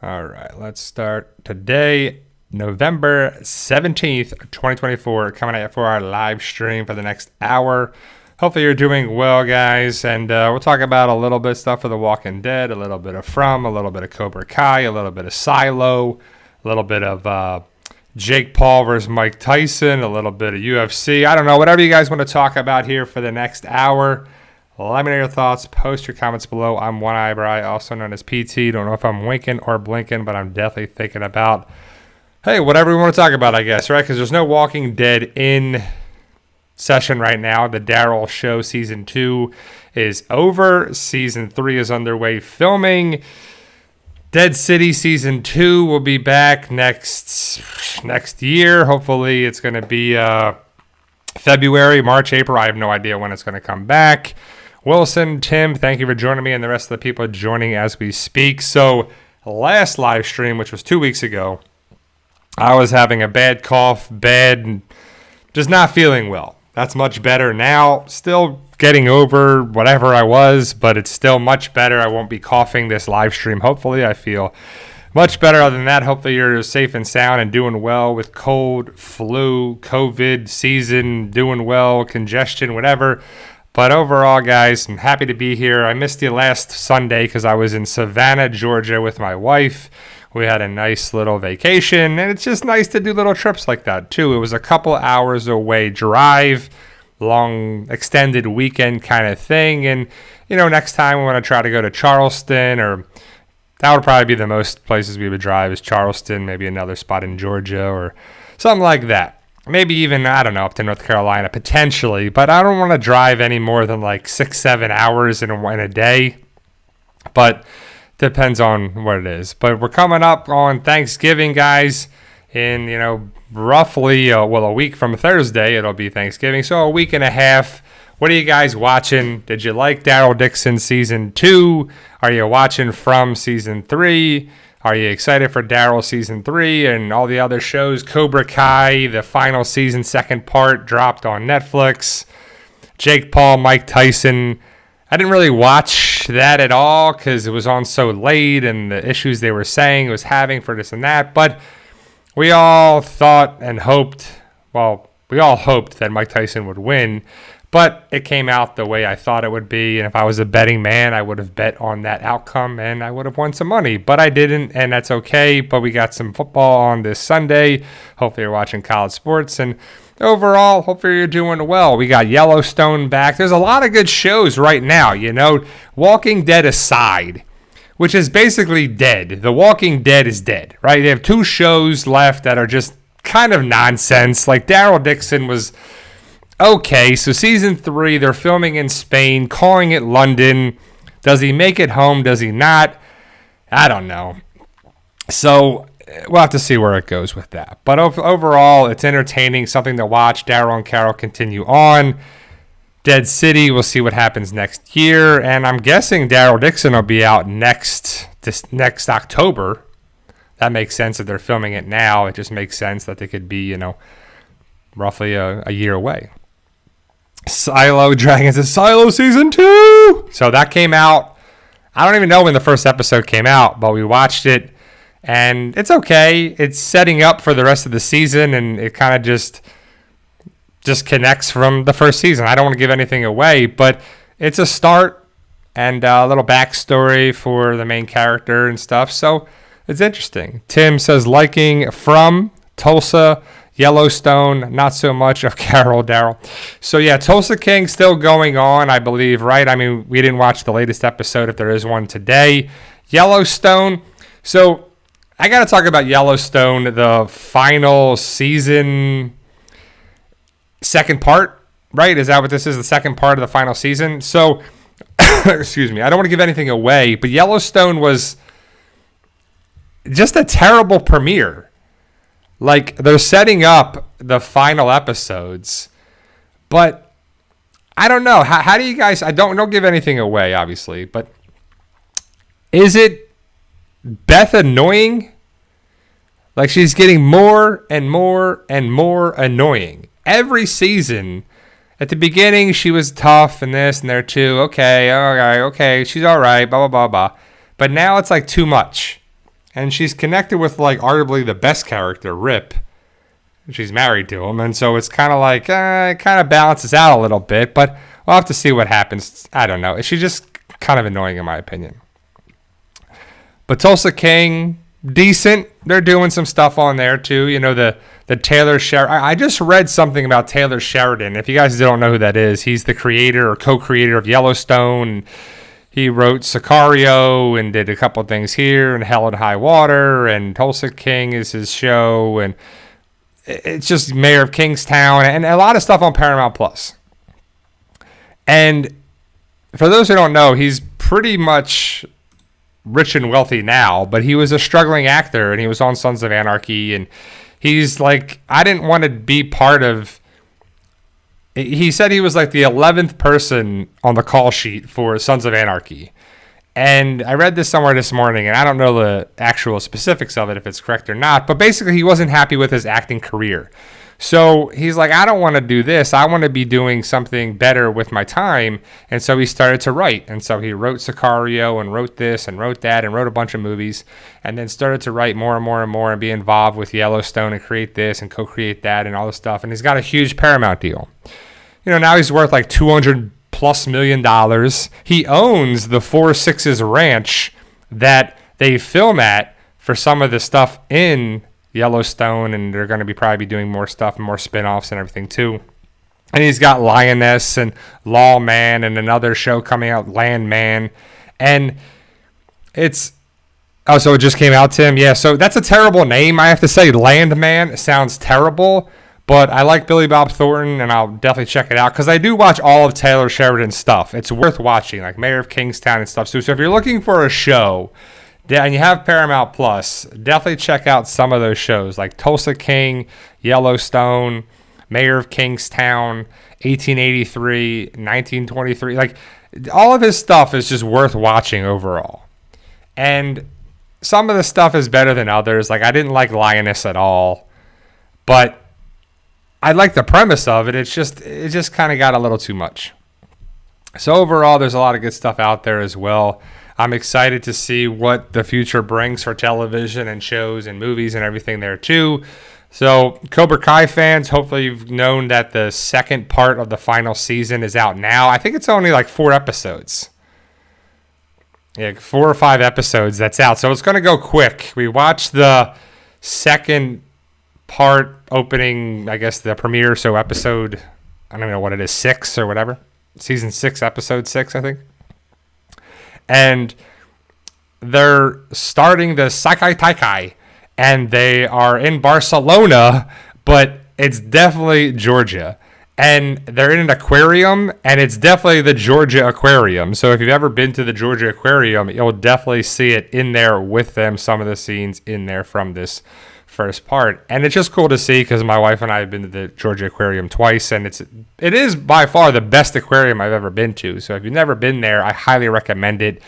All right, let's start today, November 17th, 2024, coming at you for our live stream for the next hour. Hopefully you're doing well, guys, and we'll talk about a little bit of stuff for The Walking Dead, a little bit of From, a little bit of Cobra Kai, a little bit of Silo, a little bit of Jake Paul versus Mike Tyson, a little bit of UFC. I don't know, whatever you guys want to talk about here for the next hour. Let me know your thoughts. Post your comments below. I'm One Eyebrow, also known as PT. Don't know if I'm winking or blinking, but I'm definitely thinking about, hey, whatever we want to talk about, I guess, right? Because there's no Walking Dead in session right now. The DARYL show season 2 is over. Season 3 is underway filming. Dead City season 2 will be back next year. Hopefully it's going to be February, March, April. I have no idea when it's going to come back. Wilson, Tim, thank you for joining me, and the rest of the people joining as we speak. So last live stream, which was 2 weeks ago, I was having a bad cough, just not feeling well. That's much better now. Still getting over whatever I was, but it's still much better. I won't be coughing this live stream. Hopefully I feel much better. Other than that, hopefully you're safe and sound and doing well with cold, flu, COVID season, doing well, congestion, whatever. But overall, guys, I'm happy to be here. I missed you last Sunday because I was in Savannah, Georgia with my wife. We had a nice little vacation, and it's just nice to do little trips like that, too. It was a couple hours away drive, long, extended weekend kind of thing. And, you know, next time we want to try to go to Charleston, or that would probably be the most places we would drive is Charleston, maybe another spot in Georgia or something like that. Maybe even, I don't know, up to North Carolina, potentially. But I don't want to drive any more than like 6-7 hours in a day. But depends on what it is. But we're coming up on Thanksgiving, guys. In, roughly, a week from Thursday, it'll be Thanksgiving. So a week and a half. What are you guys watching? Did you like DARYL Dixon Season 2? Are you watching From Season 3? Are you excited for DARYL Season 3 and all the other shows? Cobra Kai, the final season, second part, dropped on Netflix. Jake Paul, Mike Tyson. I didn't really watch that at all because it was on so late and the issues they were saying it was having for this and that. But we all thought and hoped, we all hoped that Mike Tyson would win. But it came out the way I thought it would be. And if I was a betting man, I would have bet on that outcome and I would have won some money. But I didn't, and that's okay. But we got some football on this Sunday. Hopefully you're watching college sports. And overall, hopefully you're doing well. We got Yellowstone back. There's a lot of good shows right now, Walking Dead aside, which is basically dead. The Walking Dead is dead, right? They have 2 shows left that are just kind of nonsense. Like DARYL Dixon was okay, so season 3, they're filming in Spain, calling it London. Does he make it home? Does he not? I don't know. So we'll have to see where it goes with that. But overall, it's entertaining, something to watch. Daryl and Carol continue on. Dead City, we'll see what happens next year. And I'm guessing DARYL Dixon will be out next October. That makes sense if they're filming it now. It just makes sense that they could be, roughly a year away. Silo Dragons is Silo Season 2. So that came out. I don't even know when the first episode came out, but we watched it. And it's okay. It's setting up for the rest of the season, and it kind of just connects from the first season. I don't want to give anything away, but it's a start and a little backstory for the main character and stuff. So it's interesting. Tim says liking From, Tulsa, Yellowstone, not so much of Carol, Daryl. So yeah, Tulsa King still going on, I believe, right? I mean, we didn't watch the latest episode, if there is one today. Yellowstone. So I got to talk about Yellowstone, the final season, second part, right? Is that what this is, the second part of the final season? So, excuse me, I don't want to give anything away, but Yellowstone was just a terrible premiere. Like, they're setting up the final episodes, but I don't know. How do you guys, don't give anything away, obviously, but is it Beth annoying? Like, she's getting more and more and more annoying. Every season, at the beginning, she was tough and this and there too. Okay, she's all right, blah, blah, blah, blah. But now it's like too much. And she's connected with, like, arguably the best character, Rip. She's married to him. And so it's kind of like, it kind of balances out a little bit. But we'll have to see what happens. I don't know. She's just kind of annoying in my opinion. But Tulsa King, decent. They're doing some stuff on there too. You know, the Taylor Sheridan. I just read something about Taylor Sheridan. If you guys don't know who that is, he's the creator or co-creator of Yellowstone. He wrote Sicario and did a couple things here, and Hell and High Water, and Tulsa King is his show, and it's just Mayor of Kingstown, and a lot of stuff on Paramount Plus. And for those who don't know, he's pretty much rich and wealthy now, but he was a struggling actor, and he was on Sons of Anarchy, and he's like, I didn't want to be part of. He said he was like the 11th person on the call sheet for Sons of Anarchy. And I read this somewhere this morning, and I don't know the actual specifics of it, if it's correct or not, but basically he wasn't happy with his acting career. So he's like, I don't want to do this. I want to be doing something better with my time. And so he started to write. And so he wrote Sicario and wrote this and wrote that and wrote a bunch of movies, and then started to write more and more and more and be involved with Yellowstone and create this and co-create that and all this stuff. And he's got a huge Paramount deal. You know, now he's worth like $200+ million. He owns the Four Sixes Ranch that they film at for some of the stuff in Yellowstone, and they're going to probably be doing more stuff and more spin-offs and everything too. And he's got Lioness and Lawman and another show coming out, Landman. And it's... Oh, so it just came out to him? Yeah, so that's a terrible name, I have to say. Landman sounds terrible. But I like Billy Bob Thornton, and I'll definitely check it out, because I do watch all of Taylor Sheridan's stuff. It's worth watching, like Mayor of Kingstown and stuff. So if you're looking for a show and you have Paramount Plus, definitely check out some of those shows, like Tulsa King, Yellowstone, Mayor of Kingstown, 1883, 1923. Like, all of his stuff is just worth watching overall. And some of the stuff is better than others. Like, I didn't like Lioness at all, but I like the premise of it. It just kind of got a little too much. So overall, there's a lot of good stuff out there as well. I'm excited to see what the future brings for television and shows and movies and everything there too. So Cobra Kai fans, hopefully you've known that the second part of the final season is out now. I think it's only like 4 episodes. Yeah, 4 or 5 episodes that's out. So it's going to go quick. We watched the second part opening, I guess, the premiere, so episode, I don't even know what it is, 6 or whatever. Season 6, episode 6, I think. And they're starting the Sakai Taikai, and they are in Barcelona, but it's definitely Georgia. And they're in an aquarium, and it's definitely the Georgia Aquarium. So if you've ever been to the Georgia Aquarium, you'll definitely see it in there with them, some of the scenes in there from this first part. And it's just cool to see, because my wife and I have been to the Georgia Aquarium twice, and it is by far the best aquarium I've ever been to. So if you've never been there, I highly recommend it.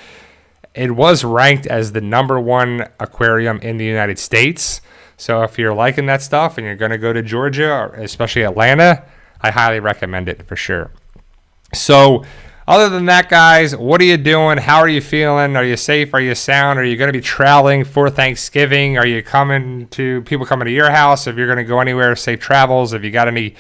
It was ranked as the #1 aquarium in the United States. So if you're liking that stuff and you're going to go to Georgia, or especially Atlanta, I highly recommend it for sure. So other than that, guys, what are you doing? How are you feeling? Are you safe? Are you sound? Are you going to be traveling for Thanksgiving? Are you people coming to your house? If you're going to go anywhere, safe travels. If you got any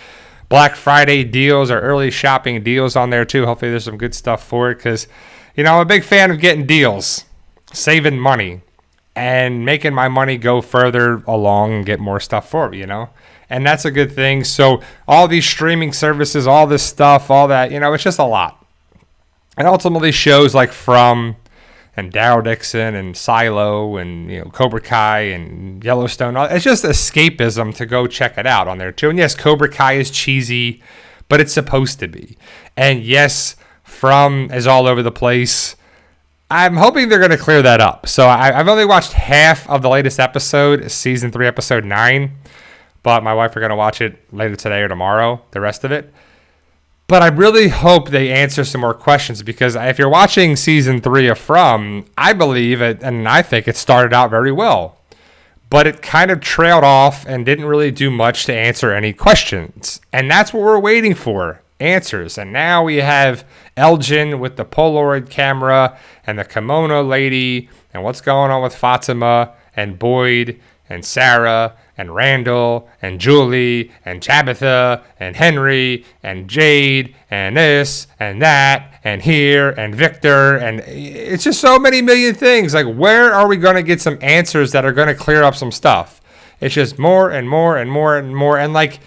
Black Friday deals or early shopping deals on there too, hopefully there's some good stuff for it, because, you know, I'm a big fan of getting deals, saving money, and making my money go further along and get more stuff for me, you know? And that's a good thing. So all these streaming services, all this stuff, all that, you know, it's just a lot. And ultimately shows like From and DARYL Dixon and Silo and, you know, Cobra Kai and Yellowstone. It's just escapism to go check it out on there too. And yes, Cobra Kai is cheesy, but it's supposed to be. And yes, From is all over the place. I'm hoping they're going to clear that up. So I've only watched half of the latest episode, season 3, episode 9. But my wife are going to watch it later today or tomorrow, the rest of it. But I really hope they answer some more questions, because if you're watching season 3 of From, I believe it, and I think it started out very well. But it kind of trailed off and didn't really do much to answer any questions. And that's what we're waiting for, answers. And now we have Elgin with the Polaroid camera and the kimono lady and what's going on with Fatima. and Boyd and Sarah and Randall and Julie and Tabitha and Henry and Jade and this and that and here and Victor, and it's just so many million things. Like, where are we going to get some answers that are going to clear up some stuff? It's just more and more and more and more. And like,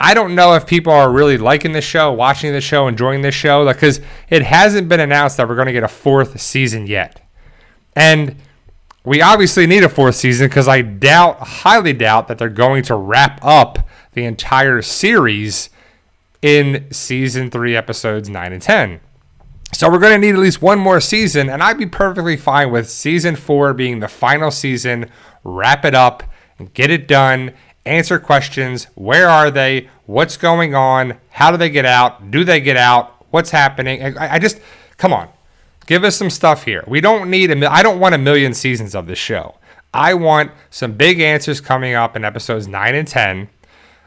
I don't know if people are really liking the show, watching the show, enjoying the show, like, because it hasn't been announced that we're going to get a 4th season yet. And we obviously need a 4th season because I highly doubt that they're going to wrap up the entire series in season 3, episodes 9 and 10. So we're going to need at least one more season, and I'd be perfectly fine with season 4 being the final season, wrap it up, get it done, answer questions. Where are they? What's going on? How do they get out? Do they get out? What's happening? I just, come on. Give us some stuff here. We don't need I don't want a million seasons of this show. I want some big answers coming up in episodes 9 and 10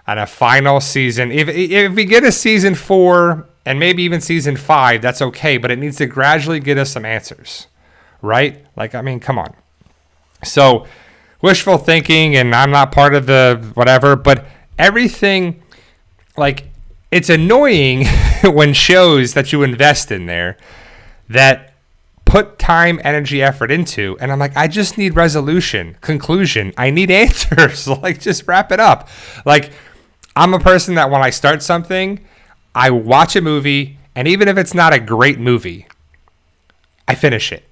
and a final season. If we get a season 4 and maybe even season 5, that's okay, but it needs to gradually get us some answers, right? Like, I mean, come on. So, wishful thinking, and I'm not part of the whatever, but everything, like, it's annoying when shows that you invest in there that put time, energy, effort into, and I'm like, I just need resolution, conclusion. I need answers. Like, just wrap it up. Like, I'm a person that when I start something, I watch a movie, and even if it's not a great movie, I finish it.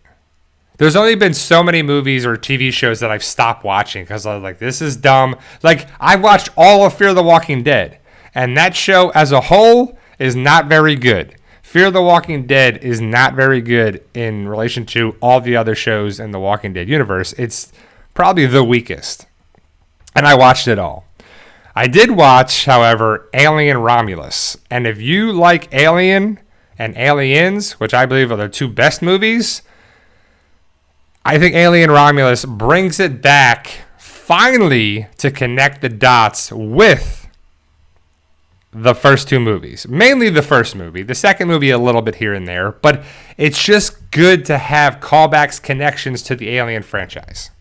There's only been so many movies or TV shows that I've stopped watching because I was like, this is dumb. Like, I watched all of Fear the Walking Dead, and that show as a whole is not very good. Fear the Walking Dead is not very good in relation to all the other shows in the Walking Dead universe. It's probably the weakest. And I watched it all. I did watch, however, Alien Romulus. And if you like Alien and Aliens, which I believe are the 2 best movies, I think Alien Romulus brings it back finally to connect the dots with the first 2 movies. Mainly the first movie. The second movie a little bit here and there. But it's just good to have callbacks, connections to the Alien franchise.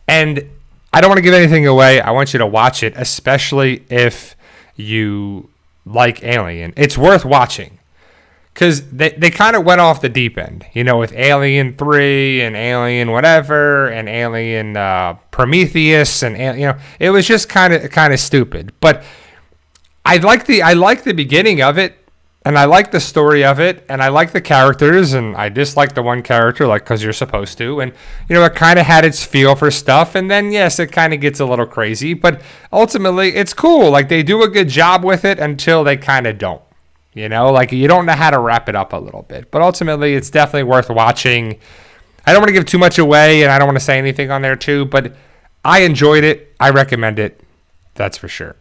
And I don't want to give anything away. I want you to watch it, especially if you like Alien. It's worth watching. Because they kind of went off the deep end, you know, with Alien 3 and Alien whatever and Alien Prometheus and, you know, it was just kind of stupid. But I like the beginning of it, and I like the story of it, and I like the characters, and I dislike the one character, like, because you're supposed to, and, you know, it kind of had its feel for stuff, and then, yes, it kind of gets a little crazy, but ultimately, it's cool. Like, they do a good job with it until they kind of don't. You know, like, you don't know how to wrap it up a little bit. But ultimately, it's definitely worth watching. I don't want to give too much away, and I don't want to say anything on there, too. But I enjoyed it. I recommend it. That's for sure.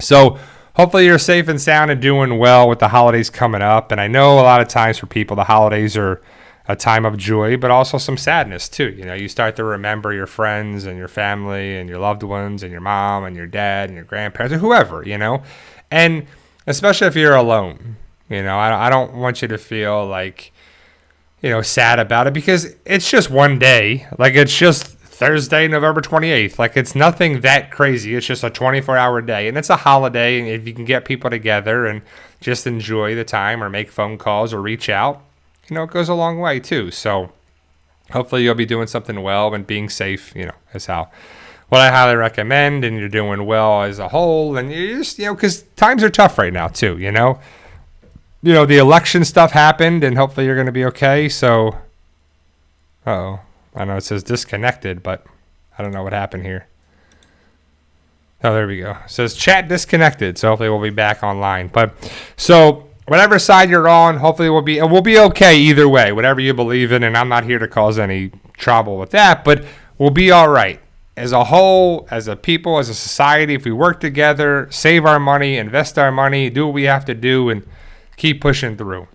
So, hopefully you're safe and sound and doing well with the holidays coming up. And I know a lot of times for people, the holidays are a time of joy, but also some sadness, too. You know, you start to remember your friends and your family and your loved ones and your mom and your dad and your grandparents or whoever, you know. And especially if you're alone, you know, I don't want you to feel like, you know, sad about it because it's just one day. Like, it's just Thursday, November 28th. Like, it's nothing that crazy. It's just a 24-hour day, and it's a holiday. And if you can get people together and just enjoy the time or make phone calls or reach out, you know, it goes a long way too. So hopefully you'll be doing something well and being safe, you know, is what I highly recommend, and you're doing well as a whole, and you just, you know, because times are tough right now too, you know. You know, the election stuff happened, and hopefully you're going to be okay, so, I know it says disconnected, but I don't know what happened here. Oh, there we go. It says chat disconnected, so hopefully we'll be back online. But, so, whatever side you're on, hopefully we'll be okay either way, whatever you believe in, and I'm not here to cause any trouble with that, but we'll be all right. As a whole, as a people, as a society, if we work together, save our money, invest our money, do what we have to do, and keep pushing through.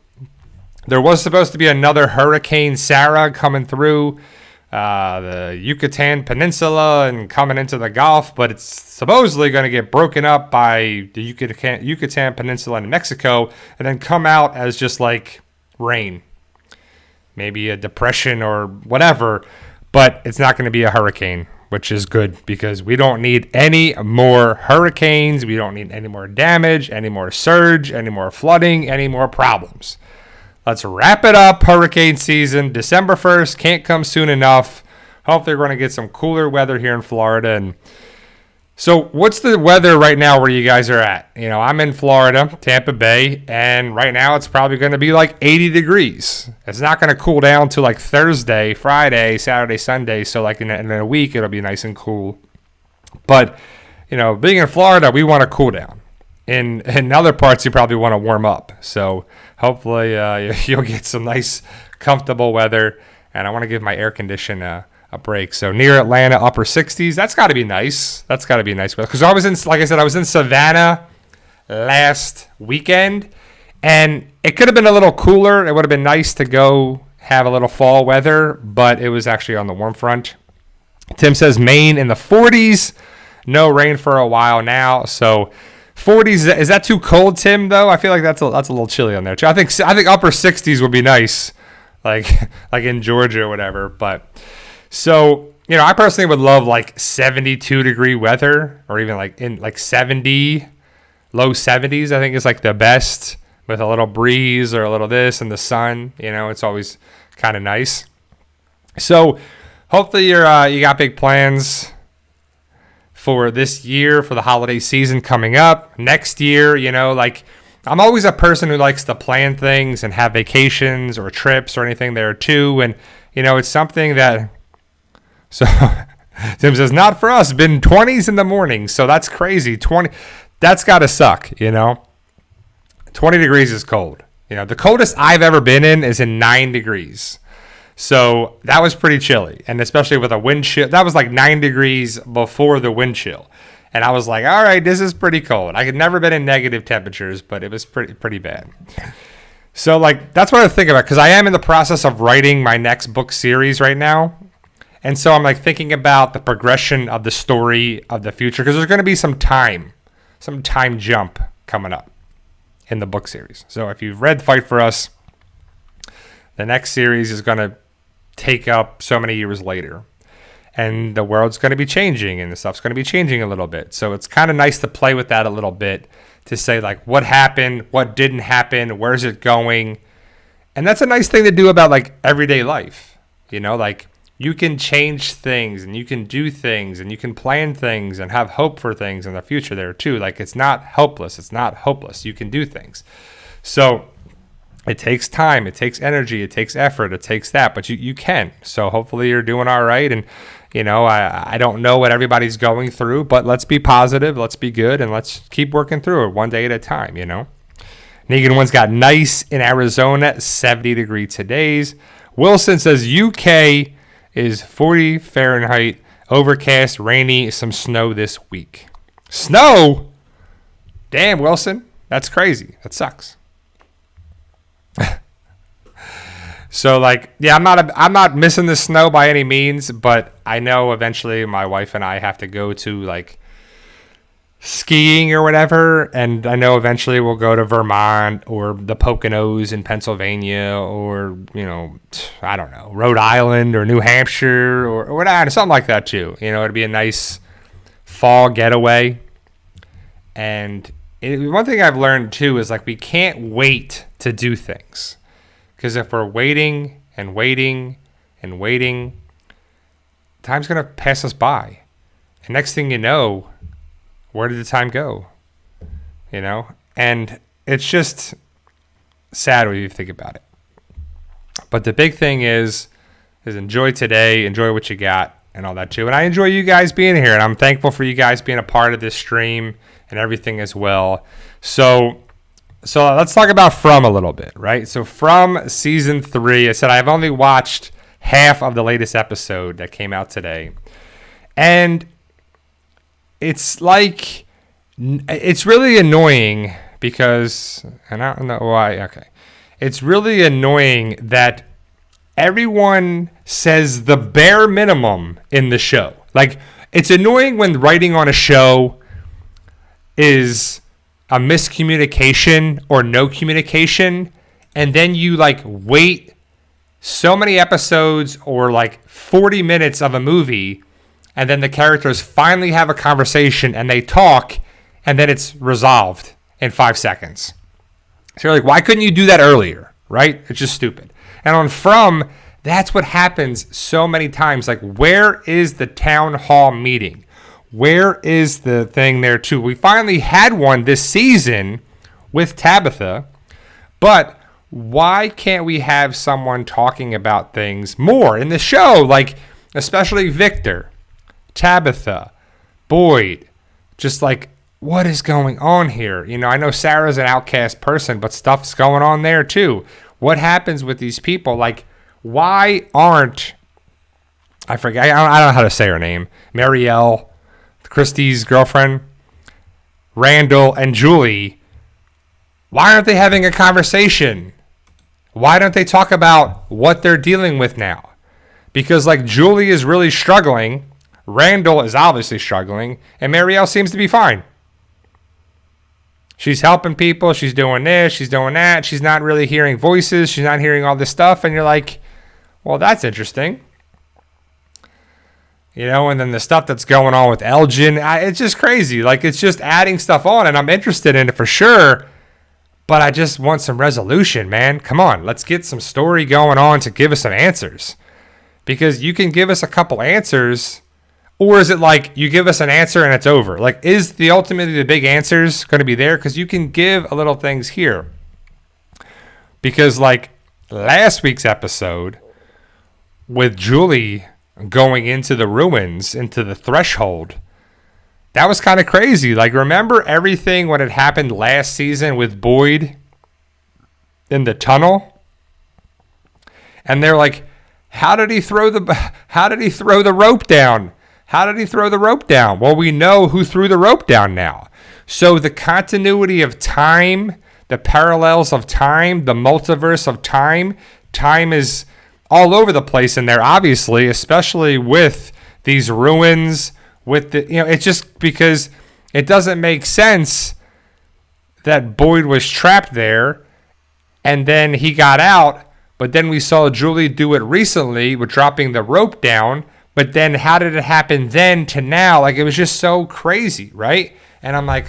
There was supposed to be another Hurricane Sarah coming through the Yucatan Peninsula and coming into the Gulf, but it's supposedly going to get broken up by the Yucatan Peninsula in Mexico and then come out as just like rain. Maybe a depression or whatever. but it's not going to be a hurricane, which is good because we don't need any more hurricanes. We don't need any more damage, any more surge, any more flooding, any more problems. Let's wrap it up, hurricane season. December 1st can't come soon enough. Hopefully we're going to get some cooler weather here in Florida. And so what's the weather right now where you guys are at? You know, I'm in Florida, Tampa Bay, and right now it's probably going to be like 80 degrees. It's not going to cool down to like Thursday, Friday, Saturday, Sunday. So like in a week, it'll be nice and cool. But, you know, being in Florida, we want to cool down. In other parts, you probably want to warm up. So hopefully you'll get some nice, comfortable weather. And I want to give my air condition a break. So near Atlanta, upper 60s. That's got to be nice. That's got to be nice. Because I was in Savannah last weekend. And it could have been a little cooler. It would have been nice to go have a little fall weather. But it was actually on the warm front. Tim says Maine in the 40s. No rain for a while now. So 40s, is that too cold, Tim, though? I feel like that's a little chilly on there, too. I think upper 60s would be nice, like in Georgia or whatever. But so, you know, I personally would love like 72-degree weather or even like in like 70, low 70s, I think is like the best with a little breeze or a little this and the sun. You know, it's always kind of nice. So hopefully you got big plans for this year, for the holiday season coming up. Next year, you know, like I'm always a person who likes to plan things and have vacations or trips or anything there too. And, you know, it's something that, so Tim says, not for us, been 20s in the morning. So that's crazy. 20, that's got to suck, you know. 20 degrees is cold. You know, the coldest I've ever been in is in 9 degrees. So that was pretty chilly, and especially with a wind chill. That was like 9 degrees before the wind chill. And I was like, all right, this is pretty cold. I had never been in negative temperatures, but it was pretty bad. So like that's what I think about, because I am in the process of writing my next book series right now. And so I'm like thinking about the progression of the story of the future, because there's going to be some time jump coming up in the book series. So if you've read Fight for Us, the next series is going to take up so many years later, and the world's going to be changing and the stuff's going to be changing a little bit. So it's kind of nice to play with that a little bit, to say like what happened, what didn't happen, where's it going. And that's a nice thing to do about like everyday life. You know, like you can change things and you can do things and you can plan things and have hope for things in the future there too. Like it's not helpless, it's not hopeless. You can do things. So it takes time, it takes energy, it takes effort, it takes that, but you can. So hopefully you're doing all right. And, you know, I don't know what everybody's going through, but let's be positive, let's be good, and let's keep working through it one day at a time, you know. Negan One's got nice in Arizona, 70-degree today's. Wilson says UK is 40 Fahrenheit, overcast, rainy, some snow this week. Snow? Damn, Wilson, that's crazy. That sucks. So like, yeah, I'm not missing the snow by any means, but I know eventually my wife and I have to go to like skiing or whatever, and I know eventually we'll go to Vermont or the Poconos in Pennsylvania, or, you know, I don't know, Rhode Island or New Hampshire or whatever, something like that too. You know, it'd be a nice fall getaway. And one thing I've learned too is like we can't wait to do things. Because if we're waiting and waiting and waiting, time's going to pass us by. And next thing you know, where did the time go? You know? And it's just sad when you think about it. But the big thing is enjoy today, enjoy what you got and all that too. And I enjoy you guys being here, and I'm thankful for you guys being a part of this stream and everything as well. So let's talk about From a little bit, right? So From season 3, I said I've only watched half of the latest episode that came out today. And it's like, it's really annoying because, and I don't know why, okay. It's really annoying that everyone says the bare minimum in the show. Like, it's annoying when writing on a show is a miscommunication or no communication, and then you like wait so many episodes or like 40 minutes of a movie, and then the characters finally have a conversation and they talk, and then it's resolved in 5 seconds. So you're like, why couldn't you do that earlier, right? It's just stupid. And on From, that's what happens so many times. Like, where is the town hall meeting? Where is the thing there too? We finally had one this season with Tabitha, but why can't we have someone talking about things more in the show? Like, especially Victor, Tabitha, Boyd, just like, what is going on here? You know, I know Sarah's an outcast person, but stuff's going on there too. What happens with these people? Like, why aren't, I forget, I don't know how to say her name, Marielle, Christy's girlfriend, Randall, and Julie, why aren't they having a conversation? Why don't they talk about what they're dealing with now? Because, like, Julie is really struggling, Randall is obviously struggling, and Marielle seems to be fine. She's helping people. She's doing this. She's doing that. She's not really hearing voices. She's not hearing all this stuff. And you're like, well, that's interesting. You know, and then the stuff that's going on with Elgin, it's just crazy. Like, it's just adding stuff on, and I'm interested in it for sure. But I just want some resolution, man. Come on. Let's get some story going on to give us some answers. Because you can give us a couple answers, or is it like you give us an answer and it's over? Like, is the ultimately the big answers going to be there? Because you can give a little things here. Because like last week's episode with Julie going into the ruins, into the threshold, that was kind of crazy. Like, remember everything when it happened last season with Boyd in the tunnel? And they're like, how did he throw the rope down? How did he throw the rope down? Well, we know who threw the rope down now. So the continuity of time, the parallels of time, the multiverse of time, time is all over the place in there, obviously, especially with these ruins, with the, you know, it's just because it doesn't make sense that Boyd was trapped there and then he got out, but then we saw Julie do it recently with dropping the rope down. But then how did it happen then to now? Like, it was just so crazy, right? And I'm like,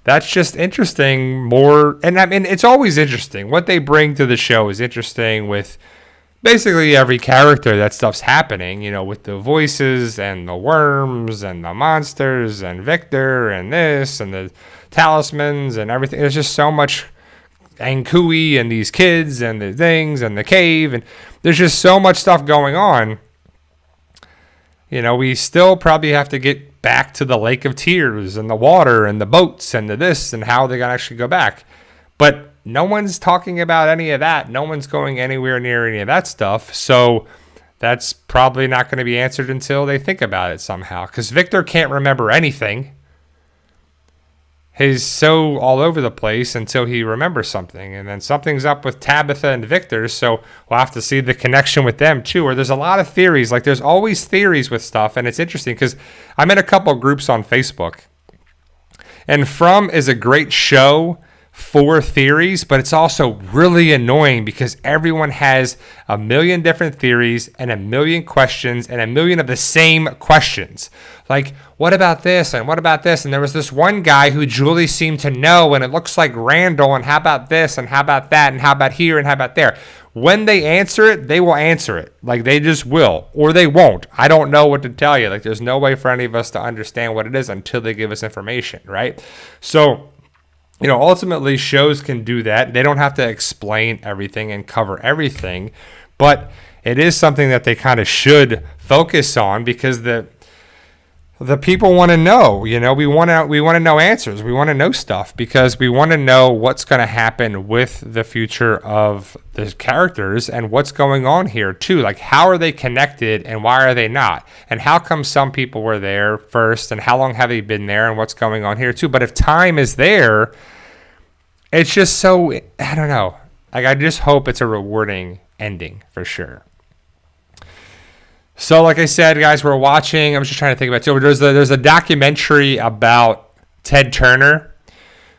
that's just interesting more. And I mean, it's always interesting. What they bring to the show is interesting with basically every character that stuff's happening, you know, with the voices and the worms and the monsters and Victor and this and the talismans and everything. There's just so much, and Kui and these kids and the things and the cave. And there's just so much stuff going on. You know, we still probably have to get back to the Lake of Tears and the water and the boats and the this and how they're going to actually go back. But no one's talking about any of that. No one's going anywhere near any of that stuff. So that's probably not going to be answered until they think about it somehow. Because Victor can't remember anything. He's so all over the place until he remembers something. And then something's up with Tabitha and Victor, so we'll have to see the connection with them too. Or there's a lot of theories. Like, there's always theories with stuff, and it's interesting because I'm in a couple groups on Facebook. And From is a great show for theories, but it's also really annoying because everyone has a million different theories and a million questions and a million of the same questions. Like, what about this and what about this? And there was this one guy who Julie seemed to know, and it looks like Randall, and how about this and how about that and how about here and how about there? When they answer it, they will answer it. Like, they just will, or they won't. I don't know what to tell you. Like, there's no way for any of us to understand what it is until they give us information, right? So, you know, ultimately shows can do that. They don't have to explain everything and cover everything, but it is something that they kind of should focus on because the people want to know. You know, we want to know answers. We want to know stuff because we want to know what's going to happen with the future of the characters and what's going on here too. Like, how are they connected and why are they not? And how come some people were there first and how long have they been there and what's going on here too? But if time is there, it's just so, I don't know. Like, I just hope it's a rewarding ending for sure. So, like I said, guys, we're watching. I'm just trying to think about it. There's a documentary about Ted Turner,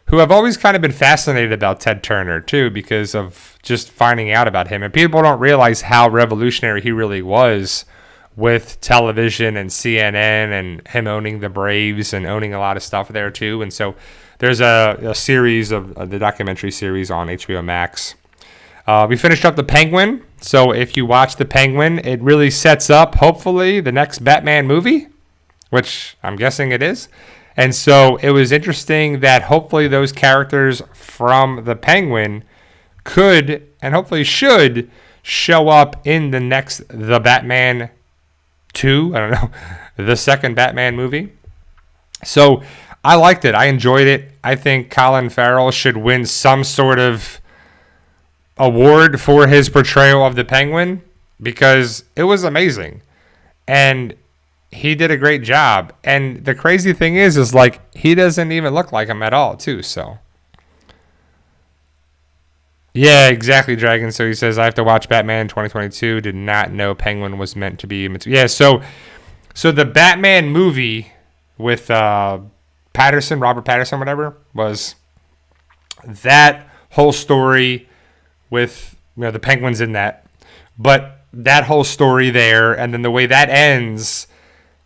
who have always kind of been fascinated about Ted Turner too, because of just finding out about him. And people don't realize how revolutionary he really was with television and CNN and him owning the Braves and owning a lot of stuff there too. And so there's a series of the documentary series on HBO Max. We finished up The Penguin. So if you watch The Penguin, it really sets up, hopefully, the next Batman movie, which I'm guessing it is. And so it was interesting that hopefully those characters from The Penguin could and hopefully should show up in the next The Batman 2, I don't know, the second Batman movie. So I liked it. I enjoyed it. I think Colin Farrell should win some sort of award for his portrayal of the Penguin because it was amazing. And he did a great job. And the crazy thing is like he doesn't even look like him at all, too. So yeah, exactly, Dragon. So he says, I have to watch Batman 2022. Did not know Penguin was meant to be. Yeah, so the Batman movie with Patterson, Robert Patterson, whatever, was that whole story with, the Penguin's in that. But that whole story there, and then the way that ends,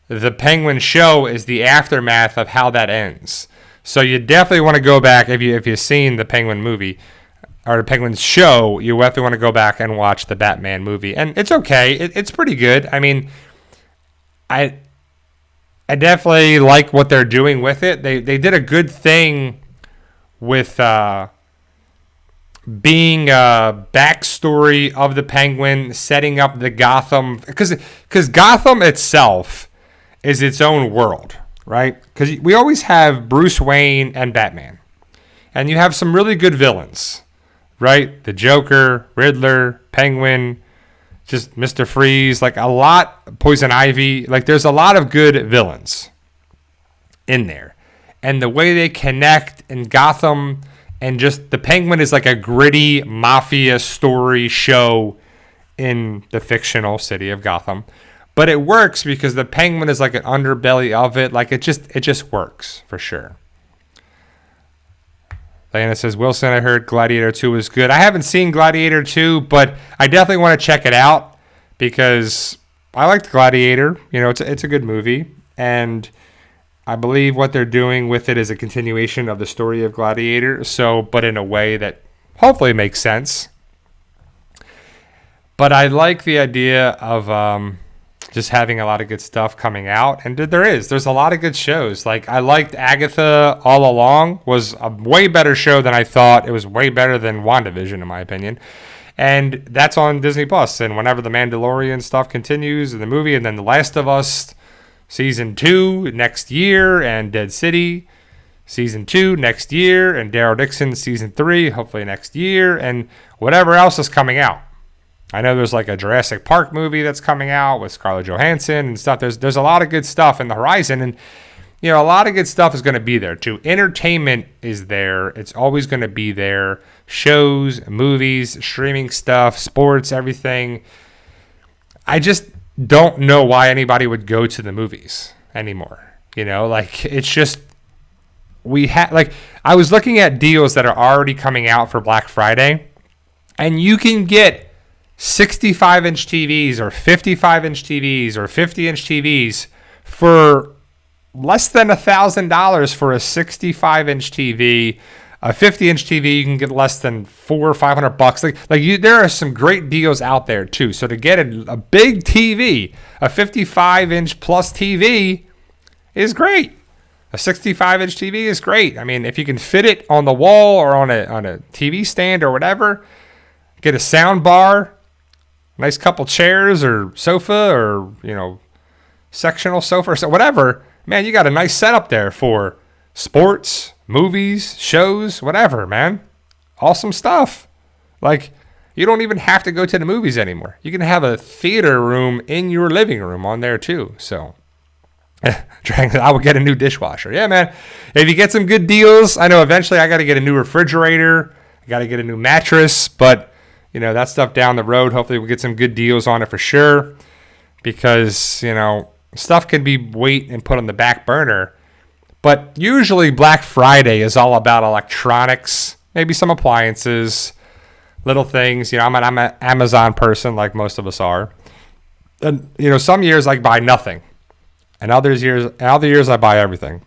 the Penguin show is the aftermath of how that ends. So you definitely want to go back, if you've seen the Penguin movie, or the Penguin show, you definitely want to go back and watch the Batman movie. And it's okay. It's pretty good. I mean, I definitely like what they're doing with it. They did a good thing with being a backstory of the Penguin, setting up the Gotham. Because Gotham itself is its own world, right? Because we always have Bruce Wayne and Batman. And you have some really good villains. Right? The Joker, Riddler, Penguin, just Mr. Freeze, like a lot, Poison Ivy. Like there's a lot of good villains in there. And the way they connect in Gotham and just the Penguin is like a gritty mafia story show in the fictional city of Gotham. But it works because the Penguin is like an underbelly of it. Like it just works for sure. Diana says, Wilson, I heard Gladiator 2 was good. I haven't seen Gladiator 2, but I definitely want to check it out because I liked Gladiator. It's a good movie. And I believe what they're doing with it is a continuation of the story of Gladiator. So, but in a way that hopefully makes sense. But I like the idea of just having a lot of good stuff coming out. And there's a lot of good shows. Like I liked Agatha All Along, was a way better show than I thought. It was way better than WandaVision in my opinion. And that's on Disney Plus. And whenever the Mandalorian stuff continues in the movie, and then The Last of Us season 2 next year, and Dead City season 2 next year, and DARYL DIXON season 3 hopefully next year, and whatever else is coming out. I know there's like a Jurassic Park movie that's coming out with Scarlett Johansson and stuff. There's a lot of good stuff in the horizon. And, a lot of good stuff is going to be there too. Entertainment is there. It's always going to be there. Shows, movies, streaming stuff, sports, everything. I just don't know why anybody would go to the movies anymore. It's just, I was looking at deals that are already coming out for Black Friday, and you can get 65-inch TVs or 55-inch TVs or 50-inch TVs for less than $1,000 for a 65-inch TV. A 50-inch TV you can get less than $400 or $500. There are some great deals out there too. So to get a big TV, a 55-inch plus TV is great. A 65-inch TV is great. I mean, if you can fit it on the wall or on a TV stand or whatever, get a sound bar. Nice couple chairs or sofa or, sectional sofa or so, whatever. Man, you got a nice setup there for sports, movies, shows, whatever, man. Awesome stuff. You don't even have to go to the movies anymore. You can have a theater room in your living room on there too. So, I will get a new dishwasher. Yeah, man. If you get some good deals, I know eventually I got to get a new refrigerator. I got to get a new mattress, but that stuff down the road. Hopefully we'll get some good deals on it for sure because, stuff can be wait and put on the back burner. But usually Black Friday is all about electronics, maybe some appliances, little things. I'm an Amazon person like most of us are. And, some years I buy nothing. And other years I buy everything.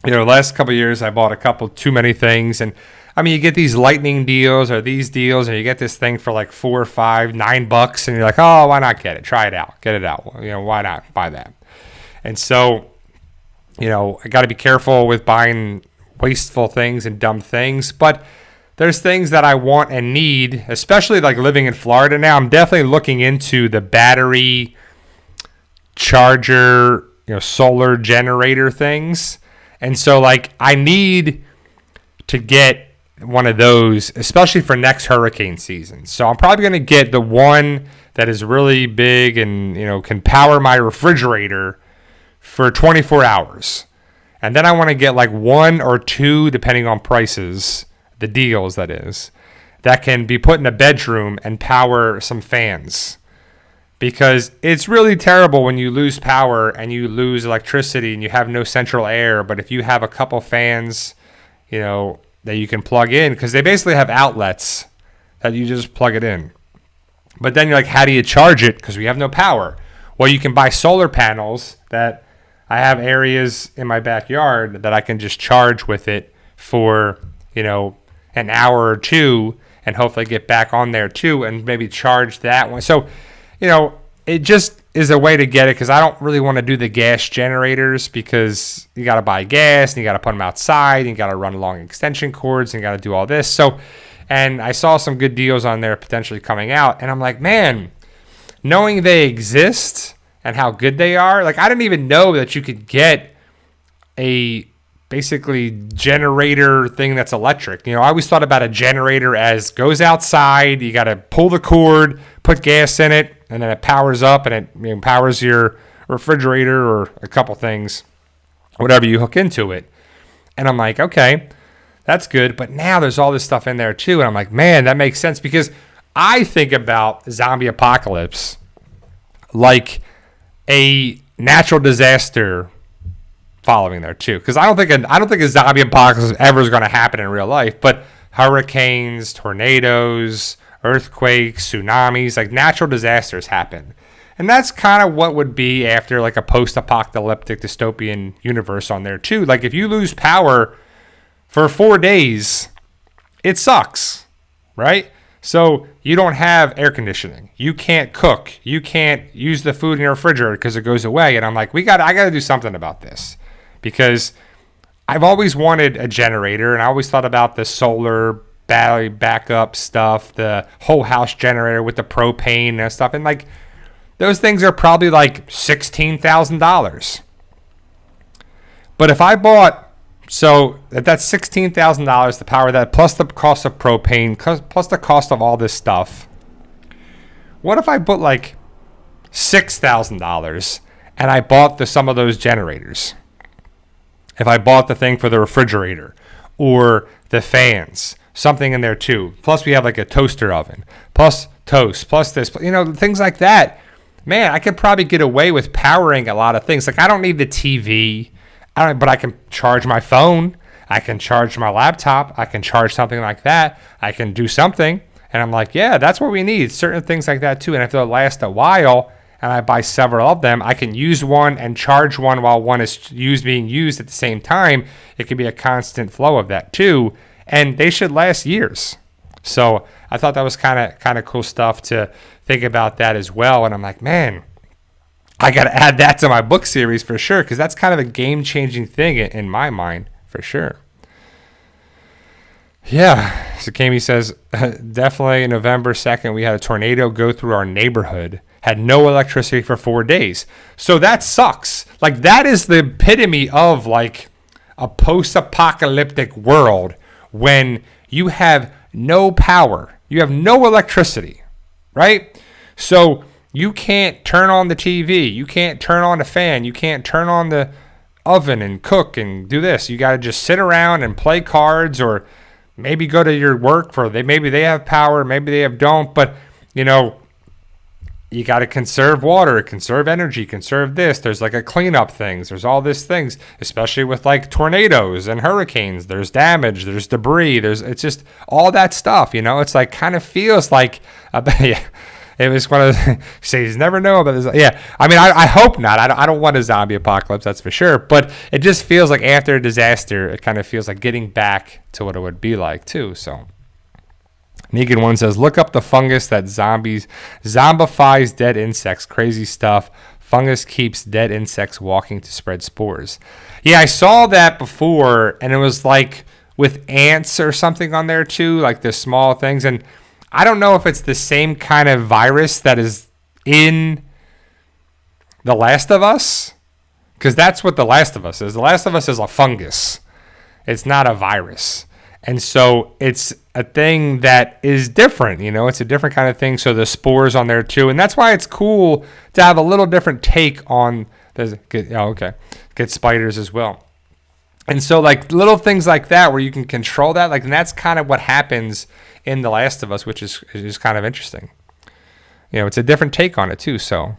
Last couple of years I bought a couple too many things. And, you get these lightning deals or these deals, and you get this thing for like $4 or $5, $9, and you're like, oh, why not get it? Try it out. Get it out. Why not buy that? And so, I got to be careful with buying wasteful things and dumb things. But there's things that I want and need, especially like living in Florida now. I'm definitely looking into the battery charger, solar generator things. And so like I need to get one of those, especially for next hurricane season. So I'm probably going to get the one that is really big and, can power my refrigerator for 24 hours. And then I want to get like one or two, depending on prices, the deals that is, that can be put in a bedroom and power some fans. Because it's really terrible when you lose power and you lose electricity and you have no central air. But if you have a couple fans, that you can plug in, because they basically have outlets that you just plug it in. But then you're like, how do you charge it? Because we have no power. Well, you can buy solar panels that I have areas in my backyard that I can just charge with it for, an hour or two, and hopefully get back on there too, and maybe charge that one. So, it just is a way to get it, because I don't really want to do the gas generators, because you got to buy gas and you got to put them outside and you got to run long extension cords and you got to do all this. So, and I saw some good deals on there potentially coming out, and I'm like, man, knowing they exist and how good they are, like I didn't even know that you could get a basically generator thing that's electric. I always thought about a generator as goes outside, you got to pull the cord, put gas in it, and then it powers up and it powers your refrigerator or a couple things, whatever you hook into it. And I'm like, okay, that's good. But now there's all this stuff in there too. And I'm like, man, that makes sense, because I think about zombie apocalypse like a natural disaster following there too, because I don't think a zombie apocalypse ever is going to happen in real life, but hurricanes, tornadoes, earthquakes, tsunamis, like natural disasters happen. And that's kind of what would be after like a post-apocalyptic dystopian universe on there too. Like if you lose power for 4 days, it sucks, right? So you don't have air conditioning. You can't cook. You can't use the food in your refrigerator because it goes away. And I'm like, I got to do something about this, because I've always wanted a generator, and I always thought about the solar battery backup stuff, the whole house generator with the propane and stuff. And like those things are probably like $16,000. But if I bought, so that's $16,000 to power that, plus the cost of propane, plus the cost of all this stuff. What if I put like $6,000 and I bought some of those generators? If I bought the thing for the refrigerator or the fans, something in there too. Plus we have like a toaster oven, plus toast, plus this, things like that. Man, I could probably get away with powering a lot of things. Like I don't need the TV. But I can charge my phone. I can charge my laptop. I can charge something like that. I can do something. And I'm like, yeah, that's what we need. Certain things like that too. And if they'll last a while and I buy several of them, I can use one and charge one while one is being used at the same time. It could be a constant flow of that too. And they should last years. So I thought that was kind of cool stuff to think about that as well. And I'm like, man, I got to add that to my book series for sure, because that's kind of a game-changing thing in my mind for sure. Yeah, so Kami says, definitely November 2nd, we had a tornado go through our neighborhood, had no electricity for 4 days. So that sucks. Like that is the epitome of like a post-apocalyptic world when you have no power, you have no electricity, right? So you can't turn on the TV. You can't turn on the fan. You can't turn on the oven and cook and do this. You got to just sit around and play cards, or maybe go to your work maybe they have power, maybe they don't. But, you got to conserve water, conserve energy, conserve this. There's like a cleanup things. There's all these things, especially with like tornadoes and hurricanes. There's damage, there's debris, it's just all that stuff, you know? It's like kind of feels like, it was one of the you never know about this. Yeah, I mean, I hope not. I don't want a zombie apocalypse, that's for sure. But it just feels like after a disaster, it kind of feels like getting back to what it would be like too, so. Negan One says, look up the fungus that zombifies dead insects. Crazy stuff. Fungus keeps dead insects walking to spread spores. Yeah, I saw that before, and it was like with ants or something on there too, like the small things. And I don't know if it's the same kind of virus that is in The Last of Us, because that's what The Last of Us is. The Last of Us is a fungus. It's not a virus. And so it's a thing that is different, you know, it's a different kind of thing. So the spores on there too. And that's why it's cool to have a little different take on get spiders as well. And so like little things like that where you can control that, like, and that's kind of what happens in The Last of Us, which is kind of interesting. You know, it's a different take on it too. So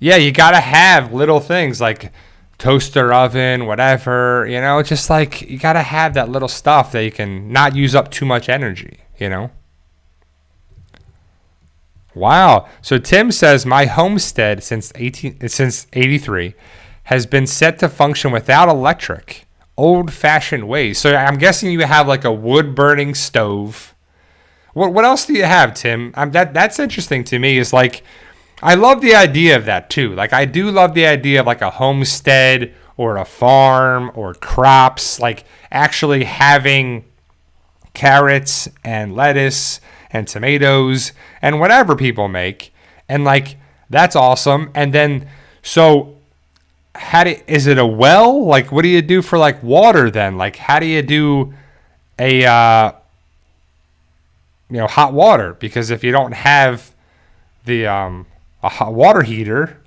yeah, you got to have little things like toaster oven, whatever, you know, just like you got to have that little stuff that you can not use up too much energy, you know. Wow. So Tim says my homestead since 83 has been set to function without electric, old-fashioned ways. So I'm guessing you have like a wood burning stove. What else do you have, Tim? That's interesting to me. Is like, I love the idea of that too. Like, I do love the idea of like a homestead or a farm or crops, like actually having carrots and lettuce and tomatoes and whatever people make. And like, that's awesome. And then, so is it a well? Like, what do you do for like water then? Like, how do you do a, hot water? Because if you don't have the, a hot water heater,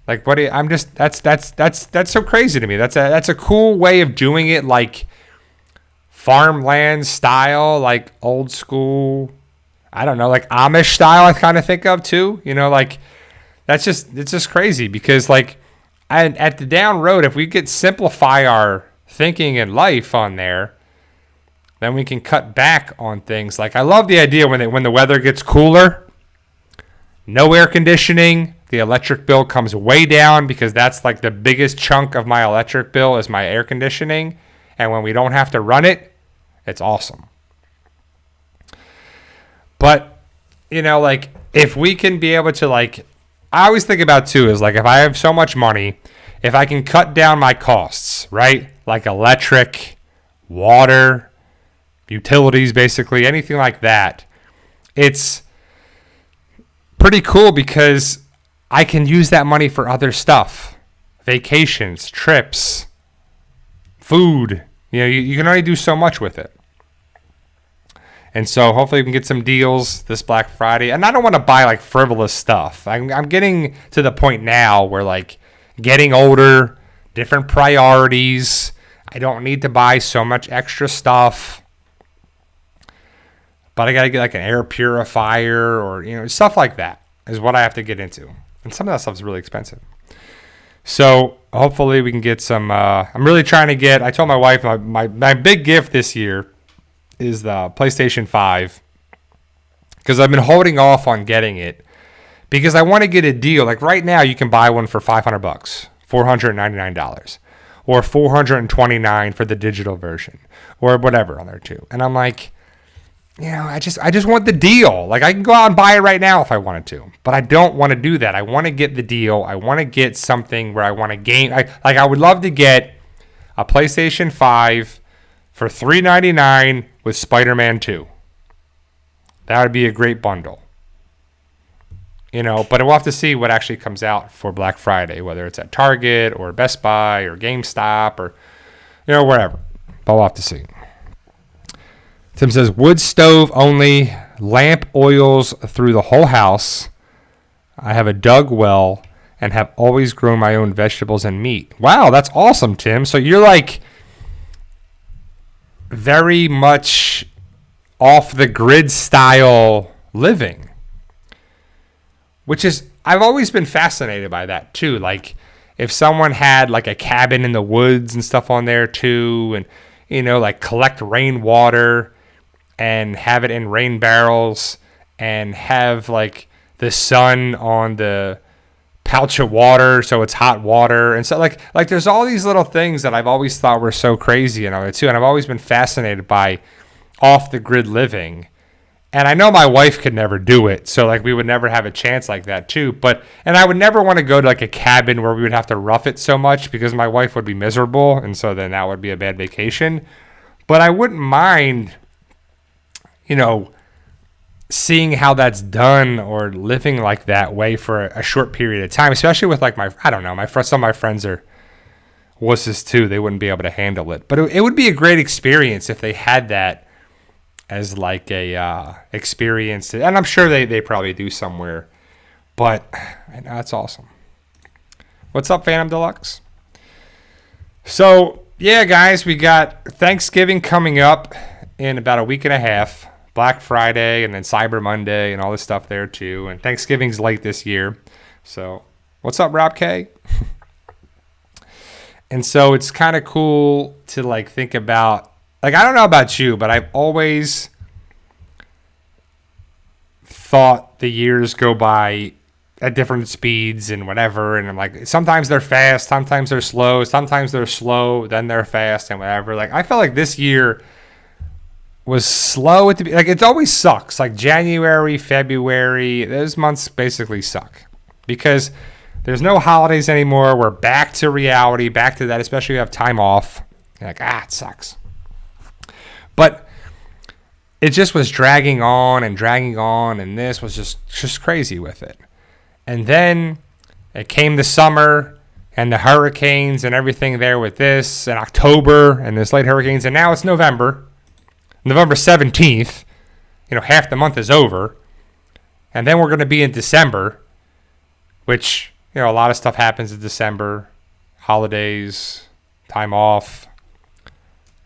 like that's so crazy to me. That's a cool way of doing it, like farmland style, like old school, I don't know, like Amish style I kind of think of too, you know, like it's just crazy because like at the down road, if we could simplify our thinking and life on there, then we can cut back on things. Like I love the idea when the weather gets cooler, no air conditioning, the electric bill comes way down because that's like the biggest chunk of my electric bill is my air conditioning. And when we don't have to run it, it's awesome. But, you know, like if we can be able to like, I always think about too is like if I have so much money, if I can cut down my costs, right? Like electric, water, utilities, basically anything like that. It's pretty cool because I can use that money for other stuff. Vacations, trips, food. You know, you can only do so much with it. And so hopefully we can get some deals this Black Friday. And I don't want to buy like frivolous stuff. I'm getting to the point now where like getting older, different priorities. I don't need to buy so much extra stuff. But I got to get like an air purifier or, you know, stuff like that is what I have to get into. And some of that stuff is really expensive. So hopefully we can get some, I'm really trying to get, I told my wife my big gift this year is the PlayStation 5. Because I've been holding off on getting it. Because I want to get a deal. Like right now you can buy one for $500, $499. Or $429 for the digital version. Or whatever on there too. And I'm like, you know, I just want the deal. Like I can go out and buy it right now if I wanted to, but I don't want to do that. I want to get the deal. I want to get something where I want to game. I would love to get a PlayStation 5 for $399 with Spider-Man 2. That would be a great bundle. You know, but we'll have to see what actually comes out for Black Friday, whether it's at Target or Best Buy or GameStop or, you know, wherever. But we'll have to see. Tim says, wood stove only, lamp oils through the whole house. I have a dug well and have always grown my own vegetables and meat. Wow, that's awesome, Tim. So you're like very much off the grid style living, which is, I've always been fascinated by that too. Like if someone had like a cabin in the woods and stuff on there too, and, you know, like collect rainwater and have it in rain barrels and have like the sun on the pouch of water so it's hot water. And so like there's all these little things that I've always thought were so crazy and all that too. And I've always been fascinated by off the grid living. And I know my wife could never do it, so like we would never have a chance like that too. And I would never want to go to like a cabin where we would have to rough it so much because my wife would be miserable, and so then that would be a bad vacation. But I wouldn't mind, you know, seeing how that's done or living like that way for a short period of time, especially with like some of my friends are wusses too. They wouldn't be able to handle it, but it would be a great experience if they had that as like a experience, and I'm sure they probably do somewhere, but I know that's awesome. What's up, Phantom Deluxe? So yeah, guys, we got Thanksgiving coming up in about a week and a half, Black Friday, and then Cyber Monday and all this stuff there too, and Thanksgiving's late this year. So what's up, Rob K? And so it's kind of cool to like think about, like, I don't know about you, but I've always thought the years go by at different speeds and whatever. And I'm like, sometimes they're fast, sometimes they're slow, then they're fast and whatever. Like, I felt like this year was slow at the, like, it always sucks. Like January, February, those months basically suck because there's no holidays anymore. We're back to reality, back to that, especially if you have time off. You're like, it sucks. But it just was dragging on, and this was just crazy with it. And then it came the summer and the hurricanes and everything there with this, and October and this late hurricanes, and now it's November 17th. You know, half the month is over. And then we're going to be in December, which, you know, a lot of stuff happens in December. Holidays, time off.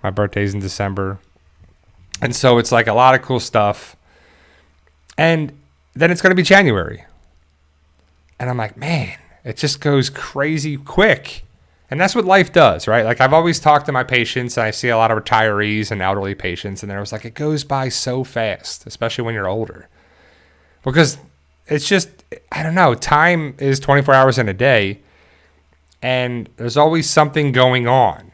My birthday's in December. And so it's like a lot of cool stuff. And then it's going to be January. And I'm like, man, it just goes crazy quick. And that's what life does, right? Like I've always talked to my patients, and I see a lot of retirees and elderly patients, and was like, it goes by so fast, especially when you're older. Because it's just, I don't know, time is 24 hours in a day, and there's always something going on.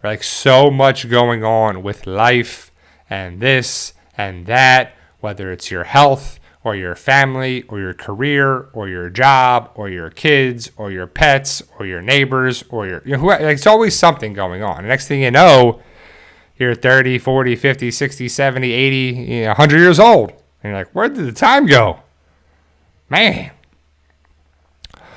Like so much going on with life and this and that, whether it's your health or your family or your career or your job or your kids or your pets or your neighbors or your, you know, like it's always something going on. The next thing you know, you're 30, 40, 50, 60, 70, 80, you know, 100 years old. And you're like, where did the time go? Man.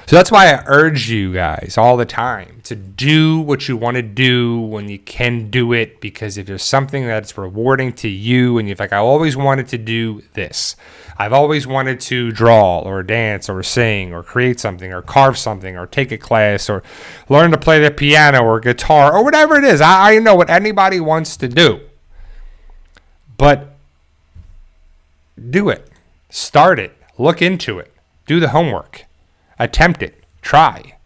So that's why I urge you guys all the time to do what you want to do when you can do it, because if there's something that's rewarding to you and you're like, I always wanted to do this. I've always wanted to draw or dance or sing or create something or carve something or take a class or learn to play the piano or guitar or whatever it is. I know what anybody wants to do. But do it. Start it. Look into it. Do the homework. Attempt it. Try.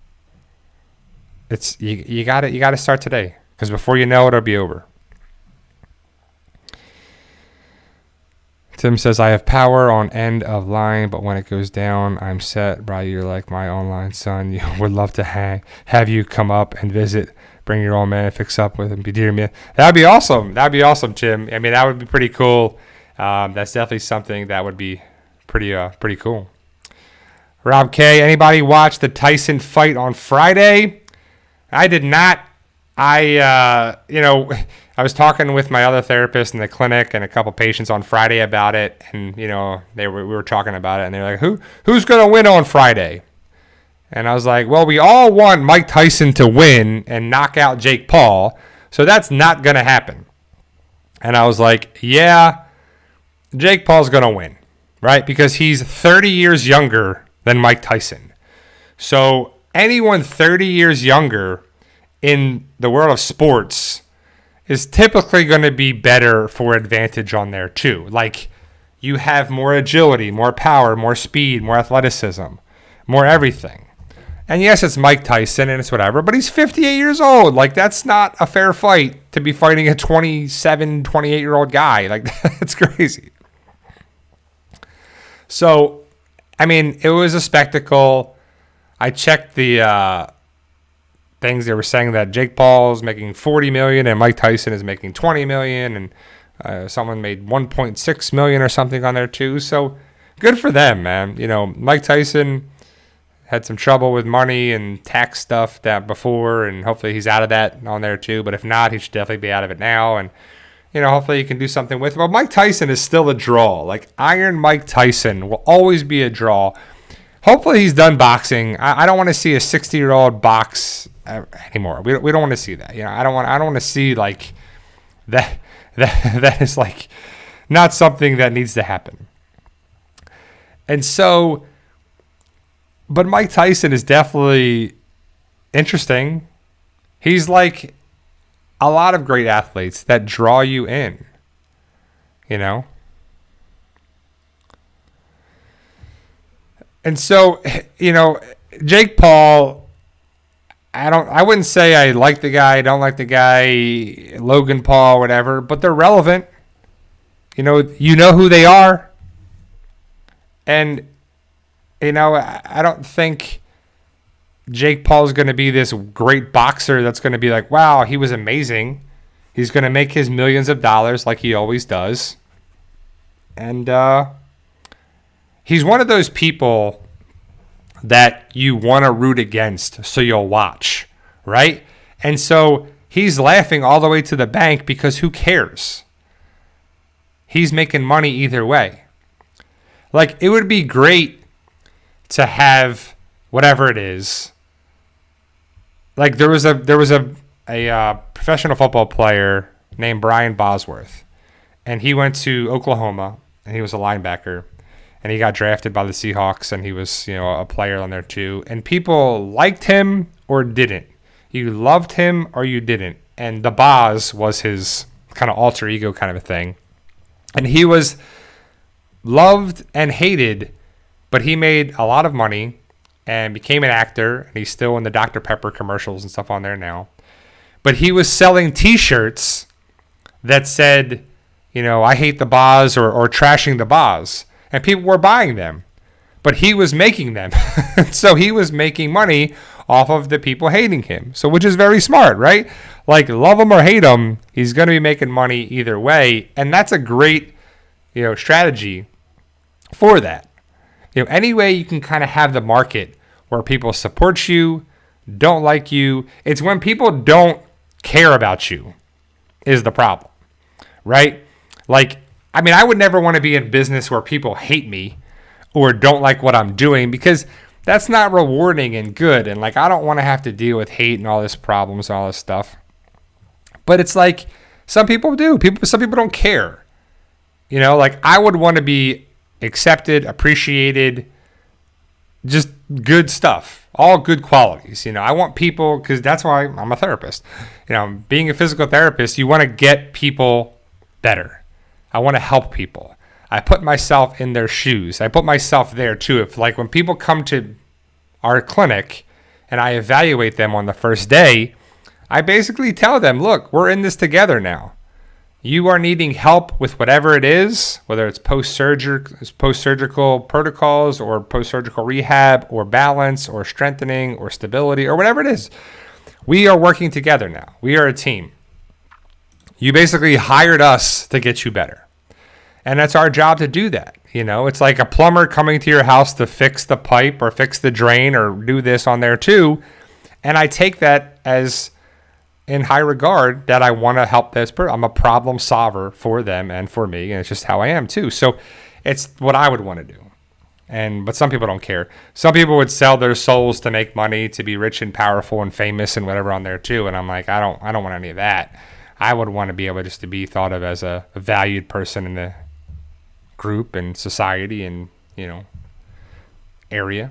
It's you got to start today, because before you know it, it'll be over. Tim says, I have power on end of line, but when it goes down, I'm set. Bro, you're like my online son. You would love to have you come up and visit. Bring your old man, fix up with him. Be dear me. That'd be awesome. That'd be awesome, Tim. I mean, that would be pretty cool. That's definitely something that would be pretty cool. Rob K, anybody watch the Tyson fight on Friday? I did not. I was talking with my other therapist in the clinic and a couple patients on Friday about it, and we were talking about it, and they were like, who's going to win on Friday? And I was like, well, we all want Mike Tyson to win and knock out Jake Paul, so that's not going to happen. And I was like, yeah, Jake Paul's going to win, right? Because he's 30 years younger than Mike Tyson. So anyone 30 years younger in the world of sports is typically going to be better for advantage on there too. Like, you have more agility, more power, more speed, more athleticism, more everything. And yes, it's Mike Tyson and it's whatever, but he's 58 years old. Like, that's not a fair fight to be fighting a 27, 28-year-old guy. Like, that's crazy. So, I mean, it was a spectacle. I checked the things. They were saying that Jake Paul is making $40 million and Mike Tyson is making $20 million, and someone made $1.6 million or something on there too. So, good for them, man. You know, Mike Tyson had some trouble with money and tax stuff that before, and hopefully he's out of that on there too. But if not, he should definitely be out of it now. And, you know, hopefully he can do something with it. But Mike Tyson is still a draw. Like, Iron Mike Tyson will always be a draw. Hopefully he's done boxing. I don't want to see a 60-year-old box anymore. We don't want to see that. You know, I don't want to see like that. That is like not something that needs to happen. And so, but Mike Tyson is definitely interesting. He's like a lot of great athletes that draw you in, you know? And so, you know, Jake Paul, I wouldn't say I like the guy, don't like the guy, Logan Paul, whatever, but they're relevant. You know who they are. And, you know, I don't think Jake Paul is going to be this great boxer that's going to be like, wow, he was amazing. He's going to make his millions of dollars like he always does. And he's one of those people that you want to root against so you'll watch, right? And so he's laughing all the way to the bank because who cares? He's making money either way. Like, it would be great to have whatever it is. Like, there was a professional football player named Brian Bosworth, and he went to Oklahoma, and he was a linebacker, and he got drafted by the Seahawks, and he was, you know, a player on there too. And people liked him or didn't. You loved him or you didn't. And the Boz was his kind of alter ego kind of a thing. And he was loved and hated, but he made a lot of money and became an actor. And he's still in the Dr. Pepper commercials and stuff on there now. But he was selling T-shirts that said, you know, I hate the Boz or trashing the Boz. And people were buying them. But he was making them. So he was making money off of the people hating him. So, which is very smart, right? Like, love him or hate him, he's going to be making money either way. And that's a great, you know, strategy for that. You know, any way you can kind of have the market where people support you, don't like you. It's when people don't care about you is the problem, right? Like, I mean, I would never want to be in business where people hate me or don't like what I'm doing, because that's not rewarding and good. And like, I don't want to have to deal with hate and all this problems and all this stuff. But it's like, some people do. Some people don't care. You know, like, I would want to be accepted, appreciated, just good stuff, all good qualities. You know, I want people, because that's why I'm a therapist. You know, being a physical therapist, you want to get people better. I want to help people. I put myself in their shoes. I put myself there too. If, like, when people come to our clinic and I evaluate them on the first day, I basically tell them, look, we're in this together now. You are needing help with whatever it is, whether it's post-surgical protocols or post-surgical rehab or balance or strengthening or stability or whatever it is. We are working together now. We are a team. You basically hired us to get you better. And that's our job to do that. You know, it's like a plumber coming to your house to fix the pipe or fix the drain or do this on there too. And I take that as in high regard, that I want to help this person. I'm a problem solver for them and for me. And it's just how I am too. So it's what I would want to do. But some people don't care. Some people would sell their souls to make money, to be rich and powerful and famous and whatever on there too. And I'm like, I don't want any of that. I would want to be able just to be thought of as a valued person in the group and society and, you know, area.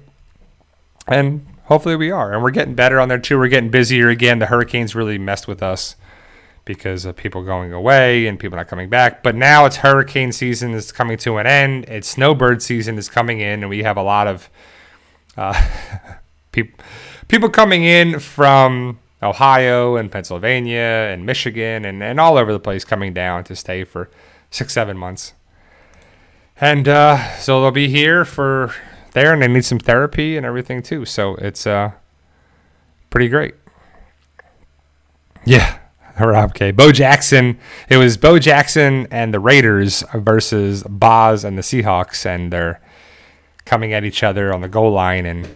And hopefully we are. And we're getting better on there too. We're getting busier again. The hurricanes really messed with us because of people going away and people not coming back. But now it's hurricane season is coming to an end. It's snowbird season is coming in, and we have a lot of people coming in from Ohio and Pennsylvania and Michigan and all over the place coming down to stay for 6-7 months. And so they'll be here for there, and they need some therapy and everything too. So it's pretty great. Yeah. Rob K. Bo Jackson. It was Bo Jackson and the Raiders versus Boz and the Seahawks, and they're coming at each other on the goal line, and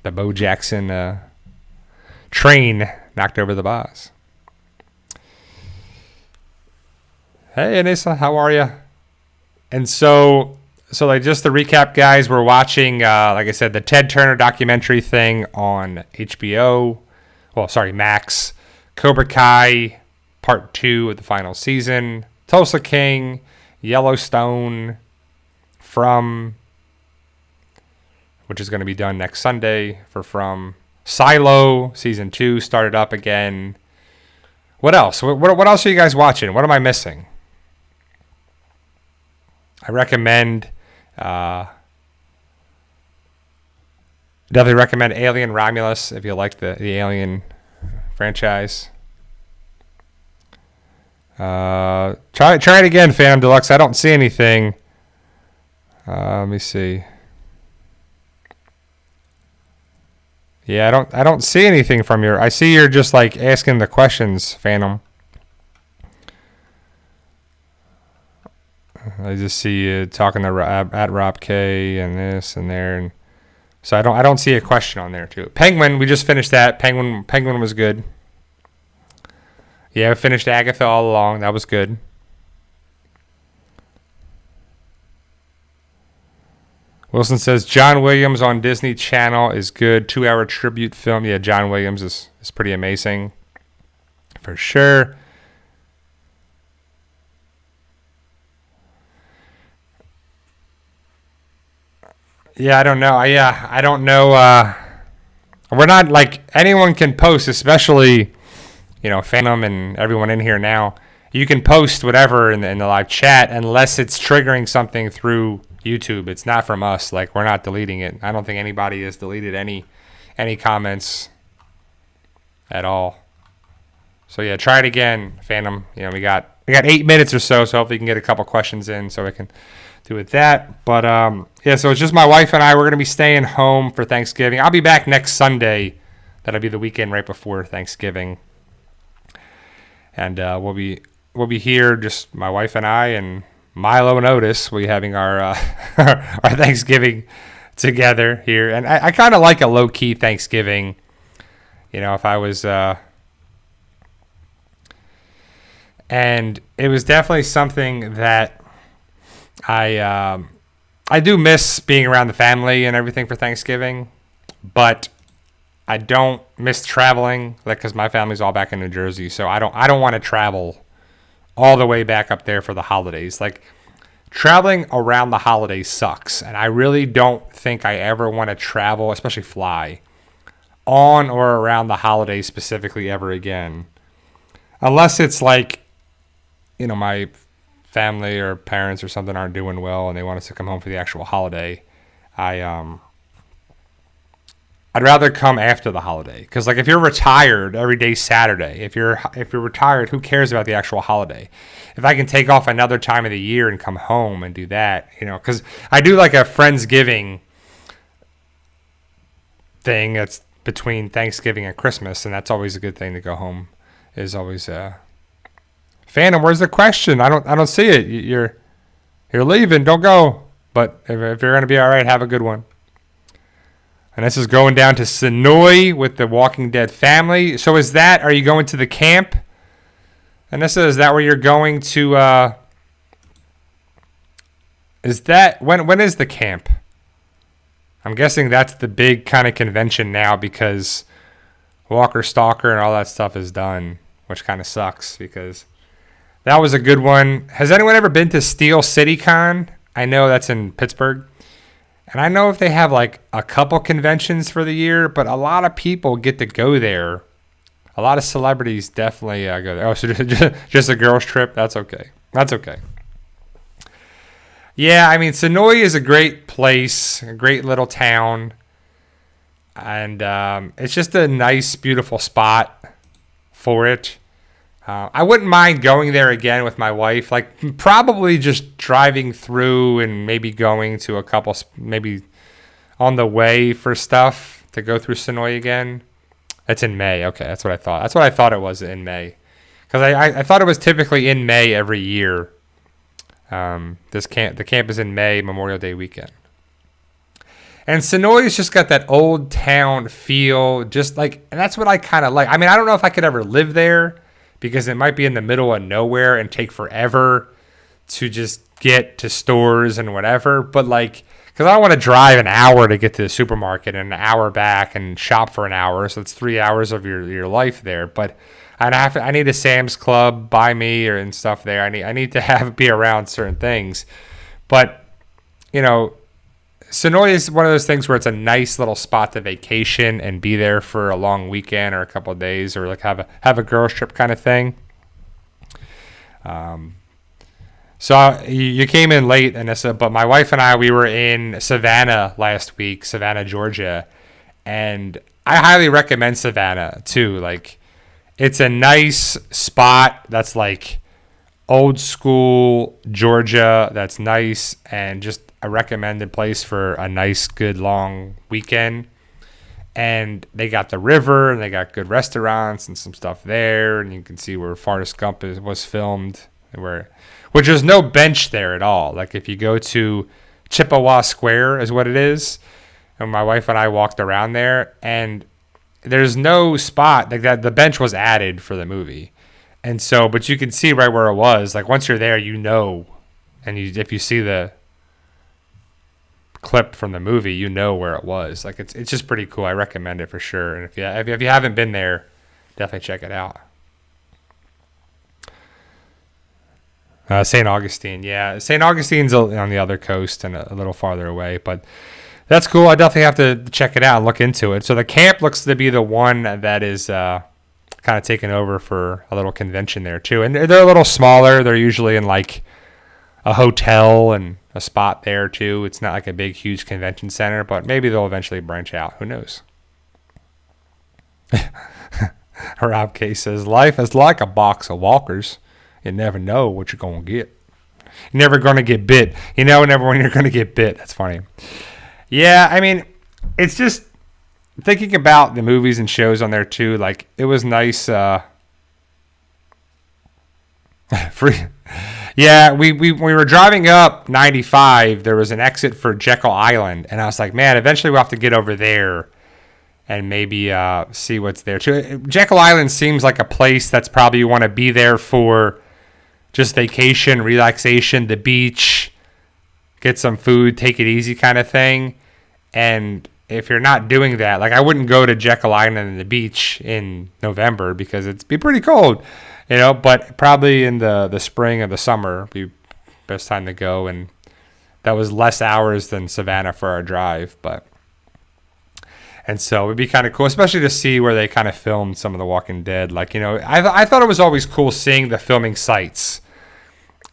the Bo Jackson train knocked over the Boz. Hey, Anissa, how are you? And so like just to recap, guys, we're watching, like I said, the Ted Turner documentary thing on HBO. Well, sorry, Max. Cobra Kai, Part 2 of the final season. Tulsa King, Yellowstone, From, which is going to be done next Sunday for From. Silo, Season 2 started up again. What else? What else are you guys watching? What am I missing? I recommend, definitely recommend Alien Romulus if you like the Alien franchise. Try it again, Phantom Deluxe. I don't see anything. Let me see. Yeah, I don't see anything from your. I see you're just like asking the questions, Phantom. I just see you talking to at Rob K and this and there, and so I don't see a question on there too. Penguin, we just finished that. Penguin was good. Yeah, I finished Agatha all along. That was good. Wilson says John Williams on Disney Channel is good. 2-hour tribute film. Yeah, John Williams is pretty amazing. For sure. Yeah, I don't know. I don't know. We're not like anyone can post, especially, Phantom and everyone in here now. You can post whatever in the live chat unless it's triggering something through YouTube. It's not from us. Like, we're not deleting it. I don't think anybody has deleted any comments at all. So yeah, try it again, Phantom. We got 8 minutes or so hopefully you can get a couple questions in so we can do with that. But yeah, so it's just my wife and I. We're gonna be staying home for Thanksgiving. I'll be back next Sunday. That'll be the weekend right before Thanksgiving, and we'll be here, just my wife and I, and Milo and Otis. We'll be having our our Thanksgiving together here, and I kind of like a low key Thanksgiving. If I was, and it was definitely something that I do miss being around the family and everything for Thanksgiving, but I don't miss traveling, because my family's all back in New Jersey, so I don't want to travel all the way back up there for the holidays. Like, traveling around the holidays sucks, and I really don't think I ever want to travel, especially fly, on or around the holidays specifically ever again, unless it's like, my family or parents or something aren't doing well and they want us to come home for the actual holiday. I'd rather come after the holiday, because like if you're retired, every day's Saturday. If you're retired, who cares about the actual holiday? If I can take off another time of the year and come home and do that, because I do like a Friendsgiving thing that's between Thanksgiving and Christmas, and that's always a good thing to go home. Is always Phantom, where's the question? I don't see it. You're leaving. Don't go. But if you're gonna be all right, have a good one. And this is going down to Sonoy with the Walking Dead family. So are you going to the camp? And is that where you're going to? When is the camp? I'm guessing that's the big kind of convention now, because Walker Stalker and all that stuff is done, which kind of sucks, because that was a good one. Has anyone ever been to Steel City Con? I know that's in Pittsburgh. And I know if they have like a couple conventions for the year, but a lot of people get to go there A lot of celebrities definitely go there. Oh, so just a girls trip? That's okay. That's okay. Yeah, I mean, Sonoy is a great place, a great little town. And it's just a nice, beautiful spot for it. I wouldn't mind going there again with my wife. Like, probably just driving through and maybe going to a couple, maybe on the way for stuff to go through Sonoy again. It's in May. Okay, that's what I thought. That's what I thought it was in May. Because I thought it was typically in May every year. The camp is in May, Memorial Day weekend. And Sonoy's just got that old town feel, just like, and that's what I kind of like. I mean, I don't know if I could ever live there because it might be in the middle of nowhere and take forever to just get to stores and whatever. But like, because I don't want to drive an hour to get to the supermarket and an hour back and shop for an hour. So it's 3 hours of your life there. But I need a Sam's Club by me and stuff there. I need to be around certain things. But, you know, Sonoy is one of those things where it's a nice little spot to vacation and be there for a long weekend or a couple of days, or like have a girls trip kind of thing. So you came in late, Anissa, but my wife and we were in Savannah last week, Savannah, Georgia, and I highly recommend Savannah too. Like, it's a nice spot that's like old school Georgia. That's nice and just a recommended place for a nice, good, long weekend. And they got the river, and they got good restaurants and some stuff there. And you can see where Forrest Gump was filmed, which there's no bench there at all. Like, if you go to Chippewa Square is what it is. And my wife and I walked around there, and there's no spot like that. The bench was added for the movie. And so, but you can see right where it was. Like, once you're there, you know, and if you see the clip from the movie, you know where it was. Like, it's just pretty cool. I recommend it for sure. And if you haven't been there, definitely check it out. St. Augustine, yeah. St. Augustine's on the other coast and a little farther away, but that's cool. I definitely have to check it out and look into it. So the camp looks to be the one that is kind of taken over for a little convention there too. And they're a little smaller. They're usually in like a hotel and a spot there too. It's not like a big, huge convention center, but maybe they'll eventually branch out. Who knows? Rob K says, life is like a box of walkers. You never know what you're going to get. You're never going to get bit. You know, never when you're going to get bit. That's funny. Yeah, I mean, it's just thinking about the movies and shows on there too. Like, it was nice. Free. Yeah, we were driving up 95. There was an exit for Jekyll Island, and I was like, man, eventually we'll have to get over there and maybe see what's there too. Jekyll Island seems like a place that's probably you want to be there for just vacation, relaxation, the beach, get some food, take it easy kind of thing. And if you're not doing that, like, I wouldn't go to Jekyll Island and the beach in November because it'd be pretty cold, you know, but probably in the spring or the summer would be best time to go. And that was less hours than Savannah for our drive, and so it'd be kind of cool, especially to see where they kind of filmed some of The Walking Dead. Like, you know, I thought it was always cool seeing the filming sites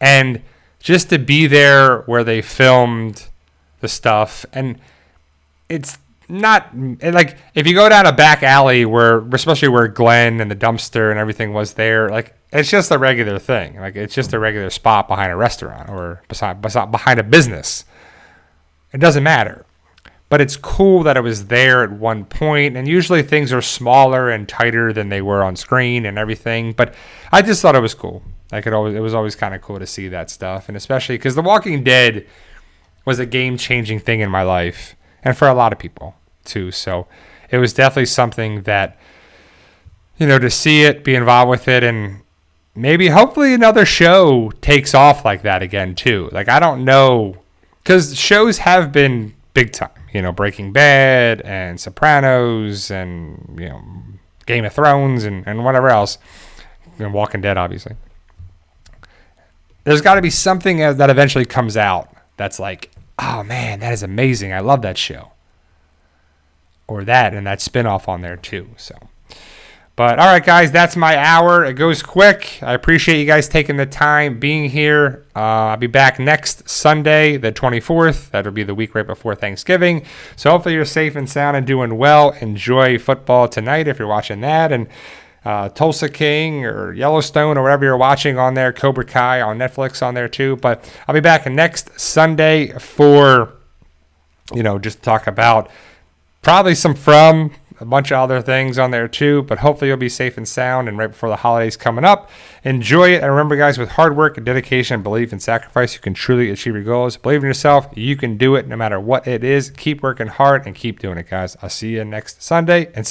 and just to be there where they filmed the stuff. And it's not like if you go down a back alley especially where Glenn and the dumpster and everything was there, like, it's just a regular thing. Like, it's just a regular spot behind a restaurant or behind a business. It doesn't matter. But it's cool that it was there at one point, and usually things are smaller and tighter than they were on screen and everything. But I just thought it was cool. It was always kind of cool to see that stuff, and especially because The Walking Dead was a game-changing thing in my life, and for a lot of people too. So it was definitely something that, you know, to see it, be involved with it, and maybe hopefully another show takes off like that again too. Like, I don't know, because shows have been big time. You know, Breaking Bad and Sopranos and, you know, Game of Thrones and whatever else. And Walking Dead, obviously. There's got to be something that eventually comes out that's like, oh, man, that is amazing. I love that show. Or that and that spinoff on there, too. So, But all right, guys, that's my hour. It goes quick. I appreciate you guys taking the time being here. I'll be back next Sunday, the 24th. That'll be the week right before Thanksgiving. So hopefully you're safe and sound and doing well. Enjoy football tonight if you're watching that. And Tulsa King or Yellowstone or whatever you're watching on there. Cobra Kai on Netflix on there too. But I'll be back next Sunday for, just talk about probably some From, a bunch of other things on there too, but hopefully you'll be safe and sound and right before the holidays coming up. Enjoy it. And remember, guys, with hard work, dedication, belief, and sacrifice, you can truly achieve your goals. Believe in yourself. You can do it no matter what it is. Keep working hard and keep doing it, guys. I'll see you next Sunday. And